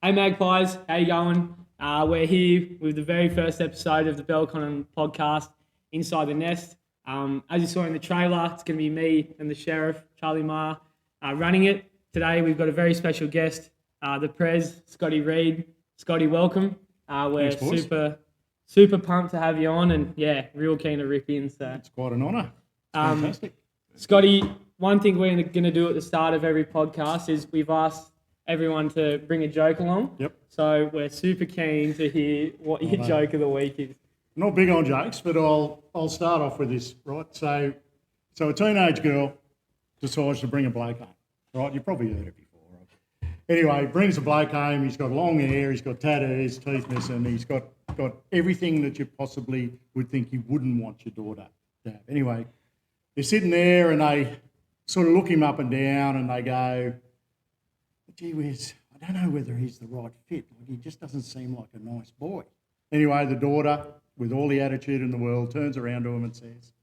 Hey Magpies, how you going? We're here with the very first episode of the Belconnen podcast, Inside the Nest. As you saw in the trailer, it's going to be me and the Sheriff, Charlie Marr, running it. Today we've got a very special guest, the prez, Reid. Scotty, welcome. We're Thanks, boys. super pumped to have you on and yeah, real keen to rip in. So It's quite an honour. It's fantastic. Scotty, one thing we're going to do at the start of every podcast is we've asked everyone to bring a joke along. Yep. So we're super keen to hear what your joke of the week is. Not big on jokes, but I'll start off with this, right? So a teenage girl decides to bring a bloke home, right? You've probably heard it before, right? Anyway, brings a bloke home. He's got long hair. He's got tattoos, teeth missing. He's got everything that you possibly would think you wouldn't want your daughter to have. Anyway, they're sitting there and they sort of look him up and down and they go, gee whiz, I don't know whether he's the right fit. Like, he just doesn't seem like a nice boy. Anyway, the daughter, with all the attitude in the world, turns around to him and says,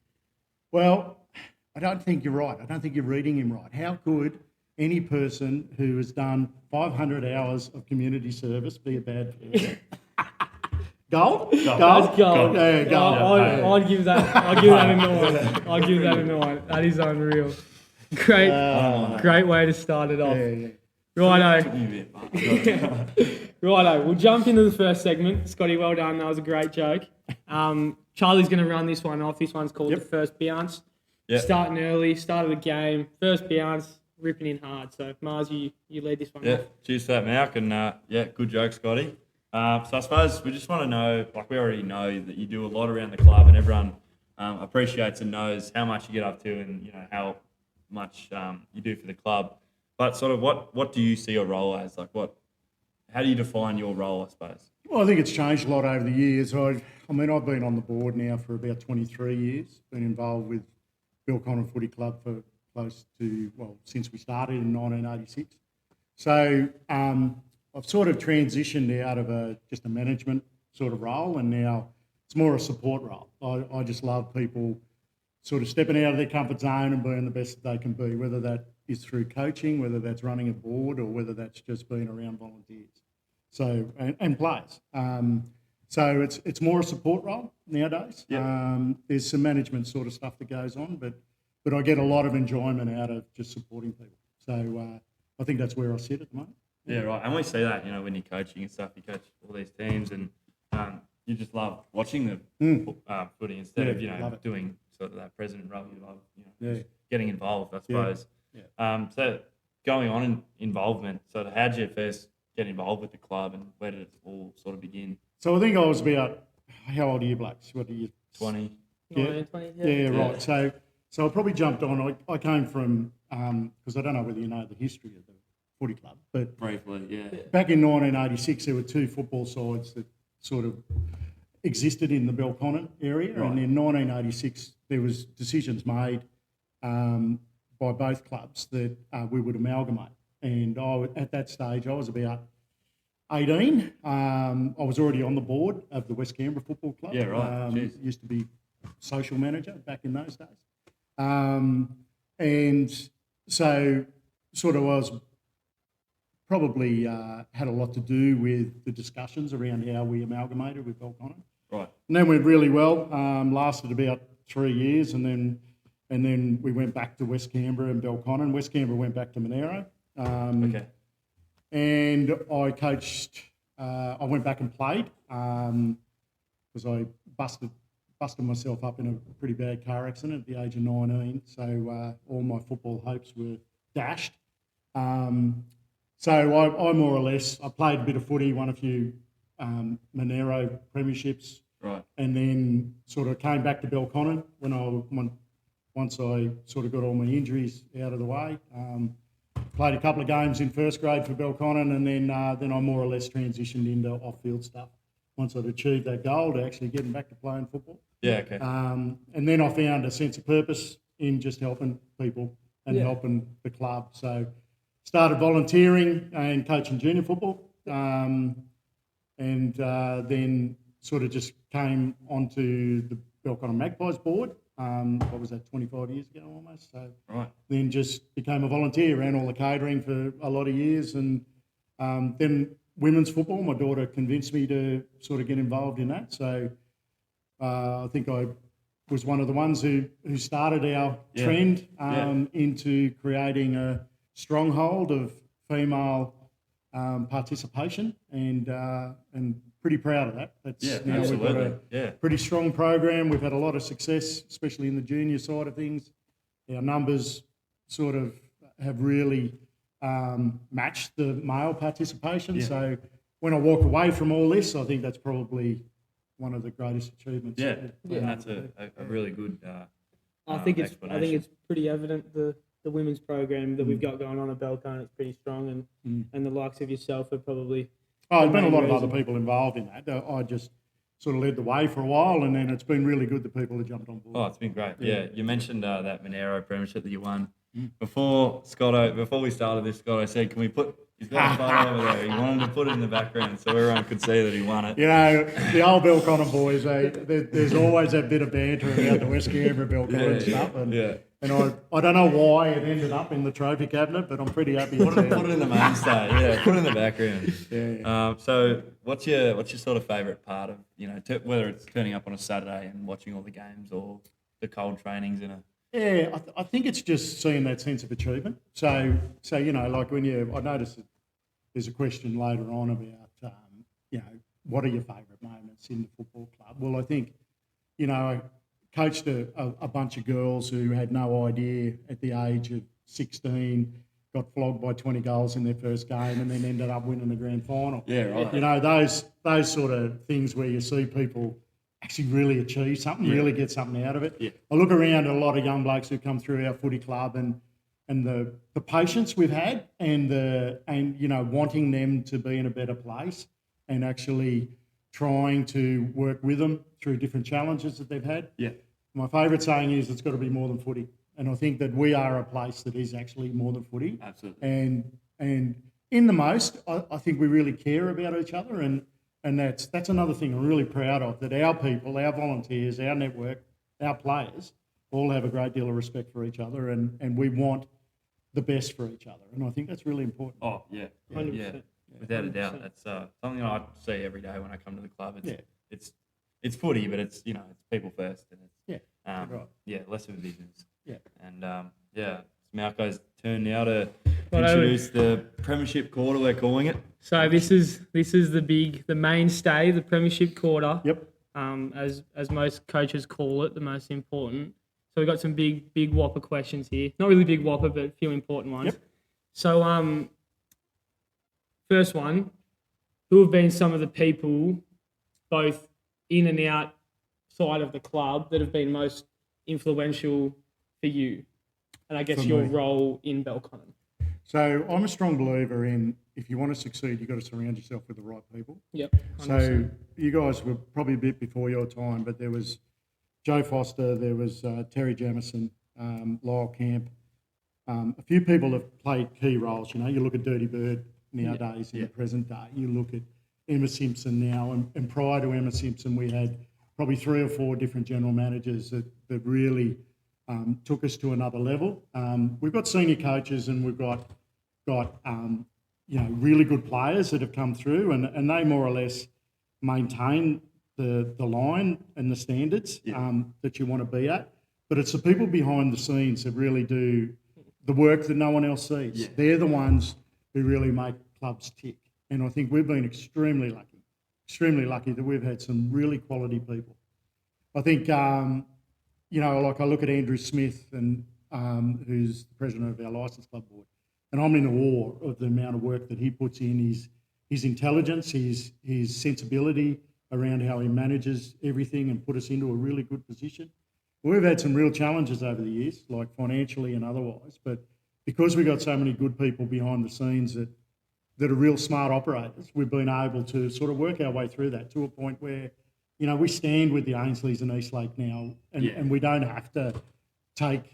well, I don't think you're right. I don't think you're reading him right. How could any person who has done 500 hours of community service be a bad person? Gold? That's gold. Yeah, gold. I'd give that a 9. That is unreal. Great way to start it off. Yeah. Righto. Righto. We'll jump into the first segment. Scotty, well done. That was a great joke. Charlie's going to run this one off. This one's called The First Bounce. Yep. Starting early, start of the game. First bounce, ripping in hard. So, Mars, you lead this one off. Cheers for that, Malk. And good joke, Scotty. So I suppose we just want to know, like we already know that you do a lot around the club and everyone appreciates and knows how much you get up to and, you know, how much you do for the club. But sort of what do you see your role as? Like how do you define your role, I suppose? Well, I think it's changed a lot over the years. I've been on the board now for about 23 years, been involved with Belconnen Footy Club for since we started in 1986. So I've sort of transitioned out of just a management sort of role, and now it's more a support role. I just love people sort of stepping out of their comfort zone and being the best that they can be, whether that is through coaching, whether that's running a board, or whether that's just being around volunteers. So and players. So it's more a support role nowadays. Yep. There's some management sort of stuff that goes on, but I get a lot of enjoyment out of just supporting people. So I think that's where I sit at the moment. Yeah, right. And we see that, you know, when you're coaching and stuff, you coach all these teams and you just love watching the footy instead of, you know, doing sort of that president role. You love, you know, just getting involved, I suppose. Yeah. So going on in involvement, so how did you first get involved with the club and where did it all sort of begin? So I think I was about, how old are you blokes? What are you? 20. Yeah. 20, Yeah, right. So I probably jumped on. I came from, because I don't know whether you know the history of the footy club, but Briefly, yeah. back in 1986 there were two football sides that sort of existed in the Belconnen area, Right. and in 1986 there was decisions made by both clubs that we would amalgamate. And at that stage I was about 18. I was already on the board of the West Canberra Football Club. Yeah, right. Jeez. Used to be social manager back in those days. And so sort of was probably had a lot to do with the discussions around how we amalgamated with Belconnen. Right. And then went really well, lasted about 3 years, and then we went back to West Canberra and Belconnen. West Canberra went back to Monero. Okay. And I coached, I went back and played because I busted myself up in a pretty bad car accident at the age of 19. So all my football hopes were dashed. So I more or less, I played a bit of footy, won a few Monero premierships. Right. And then sort of came back to Belconnen once I sort of got all my injuries out of the way. Played a couple of games in first grade for Belconnen, and then I more or less transitioned into off-field stuff once I'd achieved that goal to actually getting back to playing football. Yeah, okay. And then I found a sense of purpose in just helping people and helping the club. So started volunteering and coaching junior football, and then sort of just came onto the Belconnen Magpies board. What was that, 25 years ago almost? So Right. then just became a volunteer, ran all the catering for a lot of years, and then women's football. My daughter convinced me to sort of get involved in that. So I think I was one of the ones who started our trend into creating a stronghold of female participation, and pretty proud of that. We've got a pretty strong program. We've had a lot of success, especially in the junior side of things. Our numbers sort of have really matched the male participation. Yeah. So when I walk away from all this, I think that's probably one of the greatest achievements. Yeah. And that's a really good. I think it's pretty evident the women's program that we've got going on at Belconnen. It's pretty strong, and the likes of yourself are probably. Oh, there's been a lot of other people involved in that. I just sort of led the way for a while, and then it's been really good the people that jumped on board. Oh, it's been great. Yeah, you mentioned that Monero premiership that you won. Before we started this, Scotto said, "Can we put?" He's got a photo over there. He wanted to put it in the background so everyone could see that he won it. You know, the old Belconnen boys. There's always that bit of banter about the West Canberra Belconnen stuff, and I don't know why it ended up in the trophy cabinet, but I'm pretty happy. Put it in the mainstay. Yeah, put it in the background. Yeah. So what's your sort of favourite part of whether it's turning up on a Saturday and watching all the games or the cold trainings in a. Yeah, I think it's just seeing that sense of achievement. So you know, like I noticed that there's a question later on about, what are your favourite moments in the football club? Well, I think, I coached a bunch of girls who had no idea at the age of 16, got flogged by 20 goals in their first game, and then ended up winning the grand final. Yeah, right. You know, those sort of things where you see people actually really achieve something, really get something out of it. Yeah. I look around at a lot of young blokes who come through our footy club and the patience we've had and wanting them to be in a better place and actually trying to work with them through different challenges that they've had. Yeah. My favourite saying is it's got to be more than footy. And I think that we are a place that is actually more than footy. Absolutely. And in the most, I think we really care about each other, and that's another thing I'm really proud of, that our people, our volunteers, our network, our players all have a great deal of respect for each other, and we want the best for each other. And I think that's really important. Oh, yeah. 100%. Yeah. Without a doubt. That's something I see every day when I come to the club. It's footy, but it's people first, and it's less of a business. Yeah. And it's Malco's turn now to introduce the Premiership Quarter, we're calling it. So this is the mainstay, the Premiership Quarter. Yep. As most coaches call it, the most important. So we've got some big whopper questions here. Not really big whopper, but a few important ones. Yep. So first one, who have been some of the people, both in and outside of the club, that have been most influential for you? And I guess your role in Belconnen. So I'm a strong believer in, if you want to succeed, you've got to surround yourself with the right people. Yep. 100%. So you guys were probably a bit before your time, but there was Joe Foster, there was Terry Jamison, Lyle Camp. A few people have played key roles. You know, you look at Dirty Bird nowadays in the present day. You look at Emma Simpson now, and prior to Emma Simpson, we had probably 3 or 4 different general managers that really took us to another level. We've got senior coaches, and we've got really good players that have come through, and they more or less maintain the line and the standards that you want to be at. But it's the people behind the scenes that really do the work that no one else sees. Yeah. They're the ones who really make clubs tick. And I think we've been extremely lucky that we've had some really quality people. I think, like I look at Andrew Smith, and who's the president of our licence club board, and I'm in awe of the amount of work that he puts in, his intelligence, his sensibility around how he manages everything and put us into a really good position. We've had some real challenges over the years, like financially and otherwise, but because we've got so many good people behind the scenes that are real smart operators, we've been able to sort of work our way through that to a point where, we stand with the Ainsleys and Eastlake now, and we don't have to take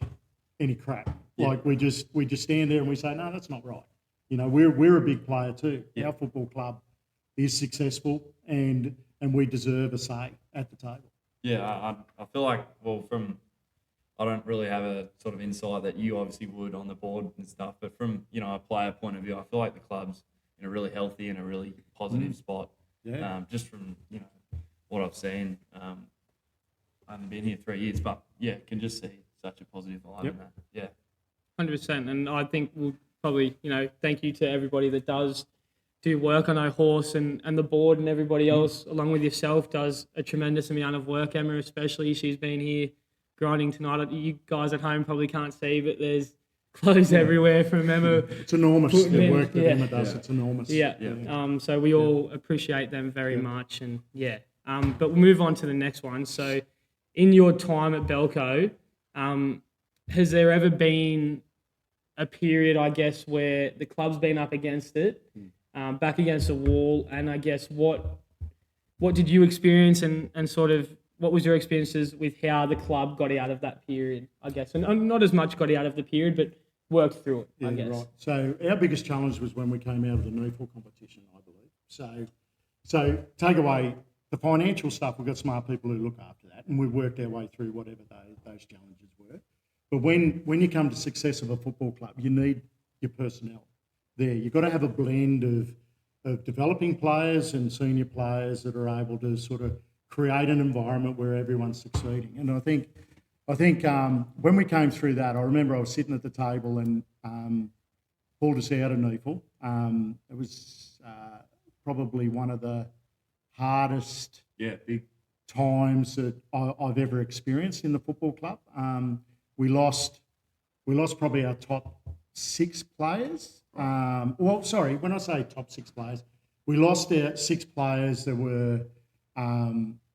any crap. Yeah. Like we just stand there and we say, no, that's not right. We're a big player too. Yeah. Our football club is successful, and we deserve a say at the table. Yeah, I feel like, I don't really have a sort of insight that you obviously would on the board and stuff, but from, a player point of view, I feel like the club's in a really healthy and a really positive spot. Yeah. Just from what I've seen. I haven't been here 3 years, but yeah, can just see such a positive vibe in that. Yeah. 100%. And I think we'll probably, thank you to everybody that does do work. I know Horse and the board and everybody else, along with yourself, does a tremendous amount of work. Emma especially, she's been here grinding tonight. You guys at home probably can't see, but there's clothes everywhere from Emma. It's enormous, the work that Emma does. Yeah. It's enormous. Yeah. So we all appreciate them very much. And but we'll move on to the next one. So in your time at Belco, has there ever been a period, I guess, where the club's been up against it, back against the wall, and I guess what did you experience and sort of what was your experiences with how the club got out of that period, I guess, and not as much got out of the period, but worked through it, I guess. Right. So our biggest challenge was when we came out of the NEFL competition, I believe. So take away the financial stuff, we've got smart people who look after that, and we've worked our way through whatever those challenges were. But when you come to success of a football club, you need your personnel there. You've got to have a blend of developing players and senior players that are able to sort of create an environment where everyone's succeeding. And I think when we came through that, I remember I was sitting at the table and pulled us out of NEFL. It was probably one of the hardest big times that I've ever experienced in the football club. We lost probably our top 6 players. When I say top 6 players, we lost our 6 players that were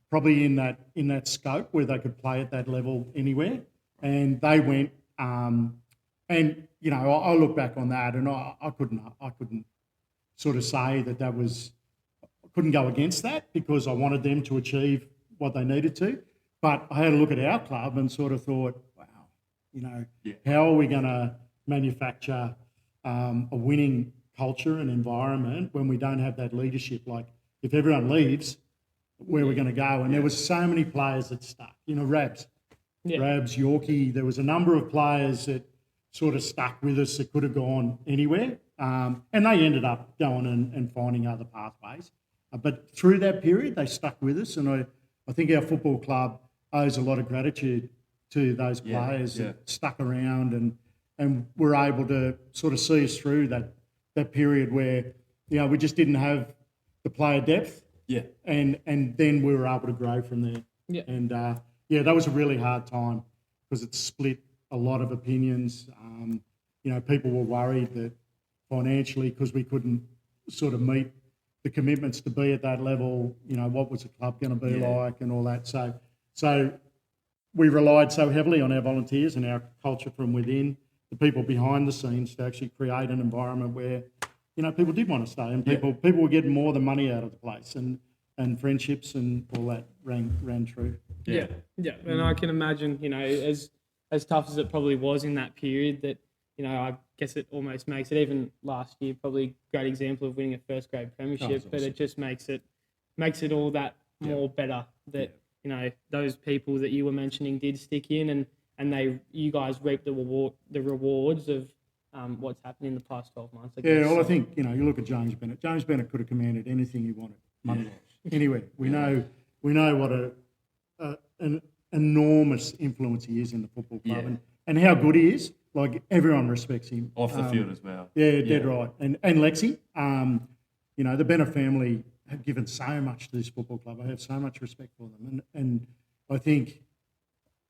probably in that scope where they could play at that level anywhere, and they went. I look back on that, and I couldn't sort of say that was. I couldn't go against that because I wanted them to achieve what they needed to, but I had a look at our club and sort of thought, how are we going to manufacture a winning culture and environment when we don't have that leadership? Like, if everyone leaves, where we're going to go? And there was so many players that stuck. Rabs, Yorkie. There was a number of players that sort of stuck with us that could have gone anywhere, and they ended up going and finding other pathways. But through that period, they stuck with us, and I think our football club owes a lot of gratitude to those players that stuck around and were able to sort of see us through that period where we just didn't have the player depth. Yeah. And then we were able to grow from there. Yeah. And that was a really hard time because it split a lot of opinions. People were worried that financially, because we couldn't sort of meet the commitments to be at that level, what was the club going to be like and all that. So we relied so heavily on our volunteers and our culture from within, the people behind the scenes, to actually create an environment where people did want to stay, and people were getting more than money out of the place, and friendships and all that ran true. Yeah. And I can imagine, as tough as it probably was in that period, that I guess it almost makes it, even last year, probably a great example of winning a first grade premiership, but it just makes it all that more better that those people that you were mentioning did stick in, and you guys reaped the rewards of what's happened in the past 12 months. I think, you look at James Bennett. James Bennett could have commanded anything he wanted, money-wise, anywhere. We know what an enormous influence he is in the football club, and how good he is. Like, everyone respects him. Off the field as well. Yeah, dead right. And Lexi, the Bennett family have given so much to this football club. I have so much respect for them. And I think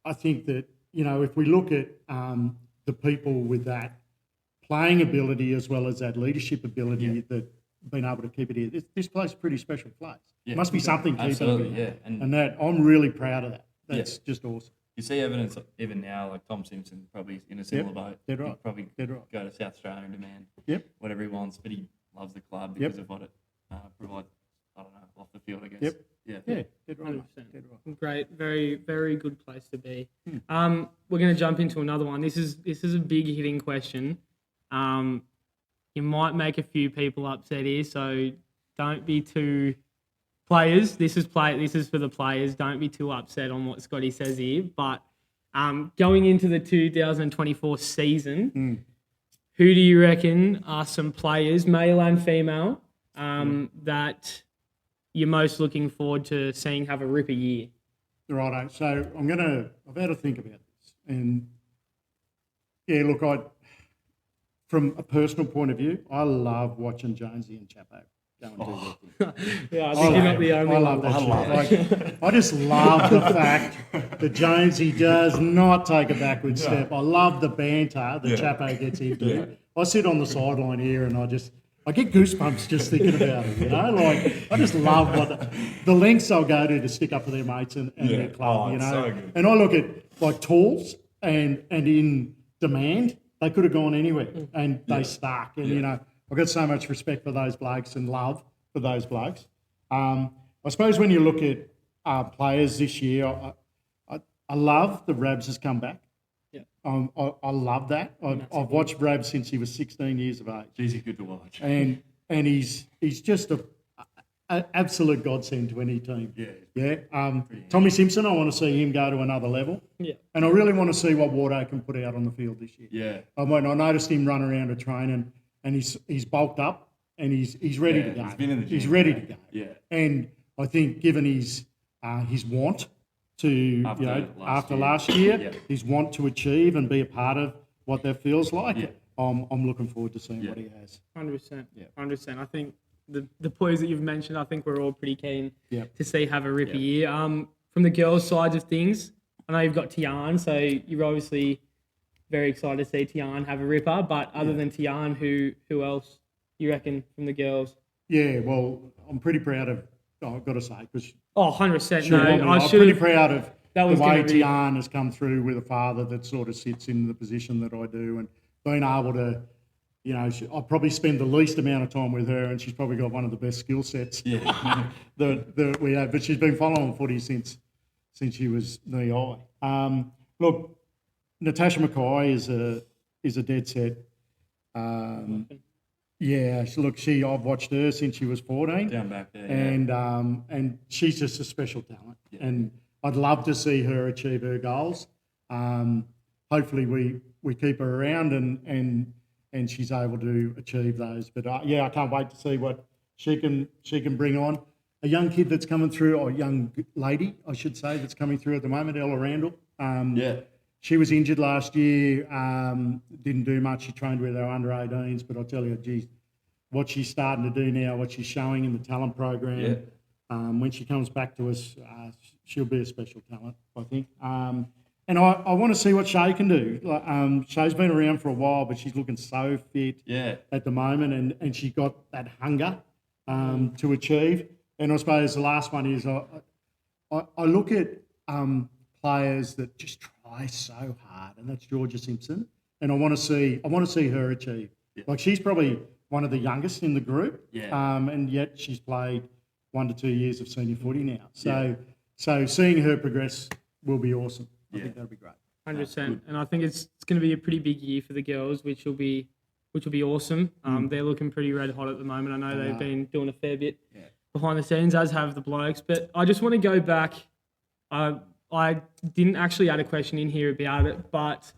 that, if we look at the people with that playing ability as well as that leadership ability that been able to keep it here, this place is a pretty special place. Yeah, must be something keeping it here. And that, I'm really proud of that. That's just awesome. You see evidence even now, like Tom Simpson, probably in a similar boat. Dead right. He'd probably go to South Australia and demand whatever he wants, but he loves the club because of what it provides, I don't know, off the field, I guess. Yeah, dead right. 100%. Great, very, very good place to be. We're going to jump into another one. This is a big hitting question. You might make a few people upset here, so don't be too... Players, this is for the players. Don't be too upset on what Scotty says here. But going into the 2024 season, who do you reckon are some players, male and female, that you're most looking forward to seeing have a ripper year? Righto. So I've had to think about this. And yeah, look, from a personal point of view, I love watching Jonesy and Chapo go and do their thing. Yeah, I think you're not the only I one. love watching it. I just love the fact that Jonesy does not take a backward step. I love the banter that Chapo gets into. I sit on the sideline here and I get goosebumps just thinking about it, you know? Like, I just love the lengths they'll go to stick up for their mates and their club, you know? So good. And I look at, like, tools and in demand, they could have gone anywhere and they stuck. And, you know, I've got so much respect for those blokes and love for those blokes. I suppose when you look at players this year, I love the Rabs has come back. I love that. I've watched Rab since he was 16 years of age. Jeez, he's good to watch. And he's just an absolute godsend to any team. Tommy Simpson, I want to see him go to another level. And I really want to see what Wardo can put out on the field this year. I noticed him run around a train and he's bulked up and he's ready to go. He's been in the gym. He's ready to go. And I think given his want to, after last year, his want to achieve and be a part of what that feels like, I'm looking forward to seeing what he has. 100%. 100%. I think the players that you've mentioned, I think we're all pretty keen to see have a ripper year. From the girls' side of things, I know you've got Tian, so you're obviously very excited to see Tian have a ripper. But other than Tian, who else you reckon from the girls? Yeah, well, I'm pretty proud of. I've got to say, because 100%. I'm pretty proud of the way Tian has come through with a father that sort of sits in the position that I do, and being able to, you know, I'll probably spend the least amount of time with her, and she's probably got one of the best skill sets that we have. But she's been following footy since she was knee high. Look, Natasha Mackay is a dead set. I've watched her since she was 14. Down back there. And she's just a special talent. And I'd love to see her achieve her goals. Hopefully we keep her around and she's able to achieve those. But I can't wait to see what she can bring on. A young kid that's coming through, or a young lady, I should say, that's coming through at the moment, Ella Randall. She was injured last year, didn't do much. She trained with our under-18s, but I'll tell you, geez, what she's starting to do now, what she's showing in the talent program, when she comes back to us, she'll be a special talent, I think. And I want to see what Shay can do. Shay's been around for a while, but she's looking so fit at the moment, and she's got that hunger to achieve. And I suppose the last one is I look at players that just try so hard, and that's Georgia Simpson. And I want to see her achieve. Like, she's probably one of the youngest in the group, and yet she's played 1 to 2 years of senior footy now. So seeing her progress will be awesome. I think that'll be great. 100%. And I think it's going to be a pretty big year for the girls, which will be awesome. They're looking pretty red hot at the moment. I know they've been doing a fair bit behind the scenes, as have the blokes. But I just want to go back. I didn't actually add a question in here about it, but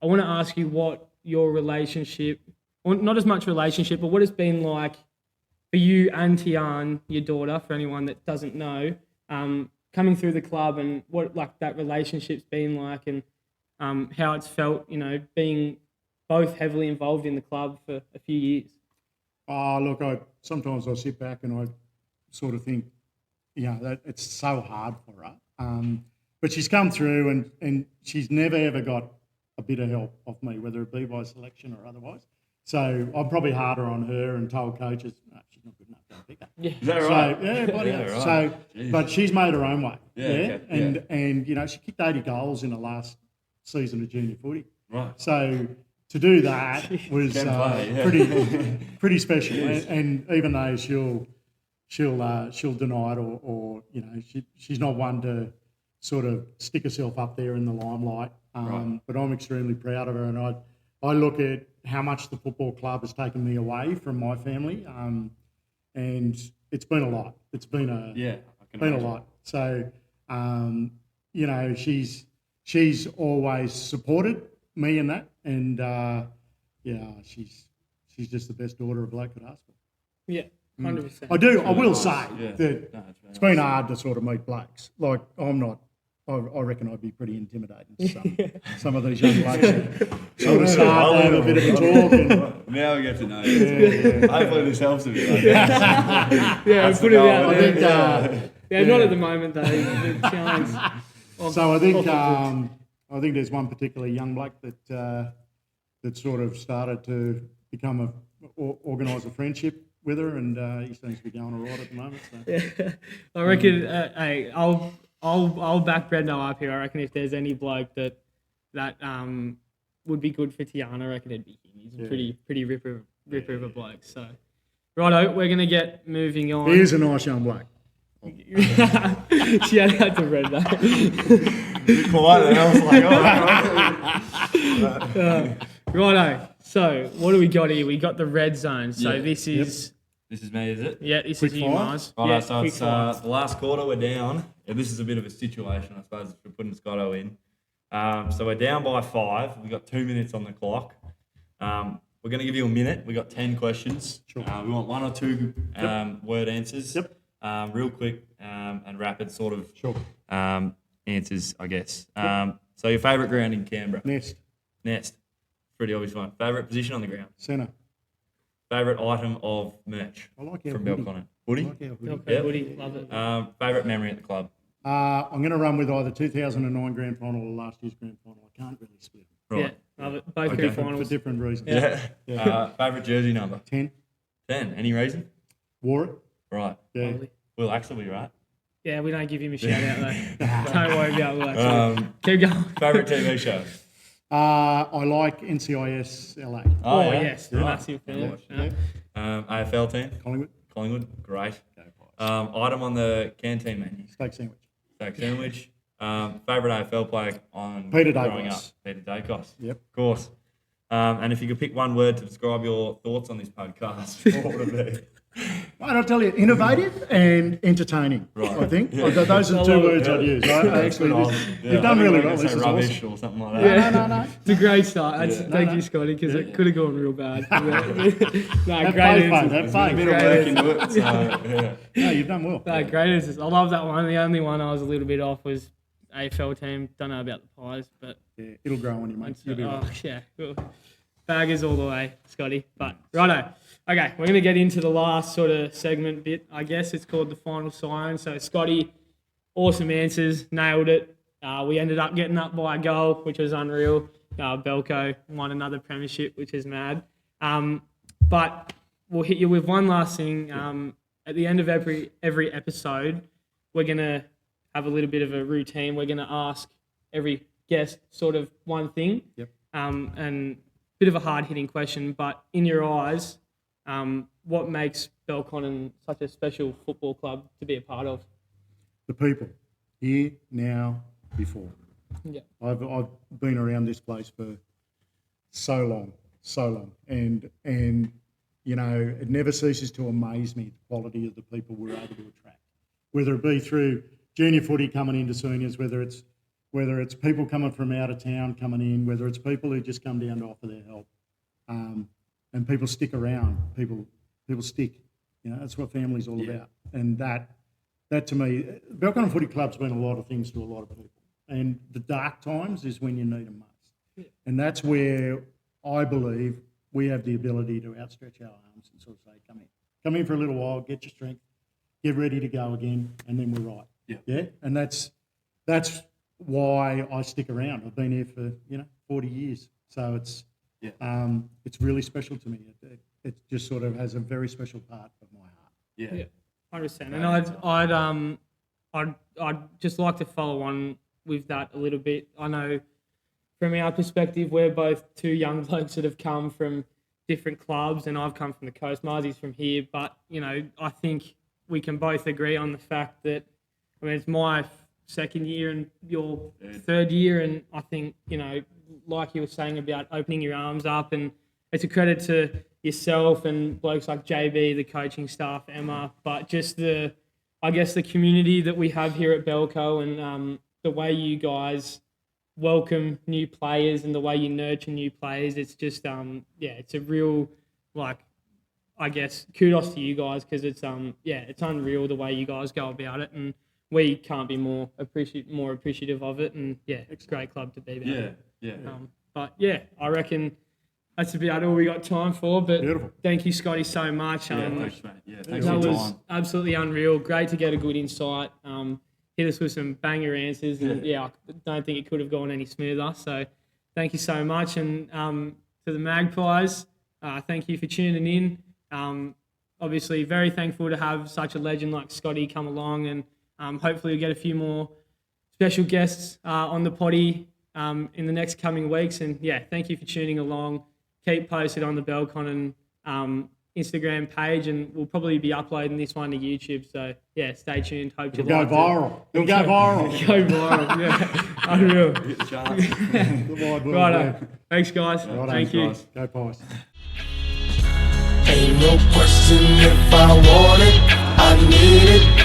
I want to ask you what your relationship, or not as much relationship, but what it's been like for you and Tian, your daughter, for anyone that doesn't know, coming through the club, and what like that relationship's been like, and how it's felt, you know, being both heavily involved in the club for a few years. Look, sometimes I sit back and I sort of think, that it's so hard for her. But she's come through and she's never ever got a bit of help off me, whether it be by selection or otherwise. So I'm probably harder on her and told coaches, no, she's not good enough, don't pick her. Is that right? So, bloody hell. Right. So, but she's made her own way. Okay. And she kicked 80 goals in the last season of junior footy. Right. So to do that was pretty special. And even though she'll deny it, or she's not one to sort of stick herself up there in the limelight. But I'm extremely proud of her, and I look at how much the football club has taken me away from my family, and it's been a lot. It's been a lot. So she's always supported me in that, and yeah, she's just the best daughter a bloke could ask for. Yeah, 100%. I will say Yeah. that No, it's been hard to sort of meet blokes. Like, I'm not. I reckon I'd be pretty intimidating to some of these young blokes. Sort of start to have a bit of a talk. And, Now we get to know you. Hopefully this helps a bit. Yeah, That's put the it goal, out I there. think. Not at the moment though. The challenge. So I think there's one particular young bloke that sort of started to become organise a friendship with her, and he seems to be going all right at the moment. So. Yeah. I reckon. Hey, I'll back Brendo up here. I reckon if there's any bloke that would be good for Tiana, I reckon it'd be him. He's a pretty ripper of a bloke. So, righto, we're gonna get moving on. He is a nice young bloke. Shout out to Brendo. Be quiet, and I was like, oh, Righto. So, what do we got here? We got the red zone. So this is. This is me, is it? Yeah, this Quick is you, fire? Mars. All Yeah, right, so quick it's fire. the last quarter. We're down. Yeah, this is a bit of a situation, I suppose, if we're putting Scotto in. So we're down by 5. We've got 2 minutes on the clock. We're going to give you a minute. We've got 10 questions. Sure. We want 1 or 2 word answers. Yep. Real quick and rapid sort of Sure. answers, I guess. So your favourite ground in Canberra? Nest. Pretty obvious one. Favourite position on the ground? Centre. Favourite item of merch I like our from hoodie. Belconnen? I Hoodie? like our hoodie. Okay, Yep. Woody, love it. Favourite memory at the club? I'm going to run with either 2009 grand final or last year's grand final. I can't really split them Right. Yeah, love it. Both Okay. good for finals. different reasons. Yeah. Favourite jersey number? 10. 10. Any reason? Wore it. Right. Yeah. Lovely. Will Axel be right. Yeah, we don't give him a shout out though. Don't worry about Will. Actually. Keep going. Favourite TV show? I like NCIS LA. Oh, yeah? yes, Right. massive fan. Yeah. AFL team? Collingwood. Collingwood? Great. Item on the canteen menu? Steak sandwich. Steak sandwich. Favourite AFL player on Peter growing up? Dacos. Peter Dacos. Yep. Of course. And if you could pick one word to describe your thoughts on this podcast, what would it be? Mate, I'll tell you, innovative and entertaining. Right. I think Yeah. Those are the two words I'd use. You've done really well. This is rubbish awesome. or something like that. No. It's a great start. Thank No. you, Scotty, because it could have gone real bad. No, Have great faith, mate. answers. Have A faith. bit of work into it. So, yeah. No, you've done well. No, great answers. I love that one. The only one I was a little bit off was AFL team. Don't know about the Pies, but Yeah, it'll grow on you, mate. You'll be right. yeah. Cool. Baggers all the way, Scotty. But righto. Okay, we're going to get into the last sort of segment bit. I guess it's called the final siren. So, Scotty, awesome answers, nailed it. We ended up getting up by a goal, which was unreal. Belco won another premiership, which is mad. But we'll hit you with one last thing. At the end of every episode, we're going to have a little bit of a routine. We're going to ask every guest sort of one thing. Yep. And bit of a hard-hitting question, but in your eyes, what makes Belconnen such a special football club to be a part of? The people. Here, now, before. Yeah. I've been around this place for so long, and you know, it never ceases to amaze me the quality of the people we're able to attract, whether it be through junior footy coming into seniors, whether it's people coming from out of town coming in, whether it's people who just come down to offer their help, and people stick around. People stick. You know, that's what family's all about, and that to me, Belconnen Footy Club's been a lot of things to a lot of people. And the dark times is when you need them most. Yeah. And that's where I believe we have the ability to outstretch our arms and sort of say, come in for a little while, get your strength, get ready to go again, and then we're right. Yeah. And that's why I stick around. I've been here for 40 years, so it's really special to me. It just sort of has a very special part of my heart. Yeah. 100%. And I'd just like to follow on with that a little bit. I know from our perspective, we're both two young blokes that have come from different clubs, and I've come from the coast. Marzi's from here, but I think we can both agree on the fact that it's my second year and your third year, and I think like you were saying about opening your arms up, and it's a credit to yourself and blokes like JB, the coaching staff, Emma, but just the community that we have here at Belco, and the way you guys welcome new players and the way you nurture new players. It's just it's a real, like, I guess kudos to you guys, because it's it's unreal the way you guys go about it, and we can't be more appreciative of it. And it's a great club to be about. But I reckon that's about all we got time for. But Beautiful. Thank you, Scotty, so much. Thanks, mate. Thanks that for your was time. absolutely unreal. Great to get a good insight. Hit us with some banger answers, and I don't think it could have gone any smoother. So thank you so much. And to the Magpies, thank you for tuning in. Obviously, very thankful to have such a legend like Scotty come along, and hopefully we'll get a few more special guests on the potty in the next coming weeks. And thank you for tuning along. Keep posted on the Belconnen Instagram page, and we'll probably be uploading this one to YouTube. So stay tuned. Hope you It'll go viral. It'll go viral. Go viral. Unreal. Get the chance. Righto. Thanks, guys. Righto. Thank you. guys. Go Pies. Ain't no question if I want it, I need it.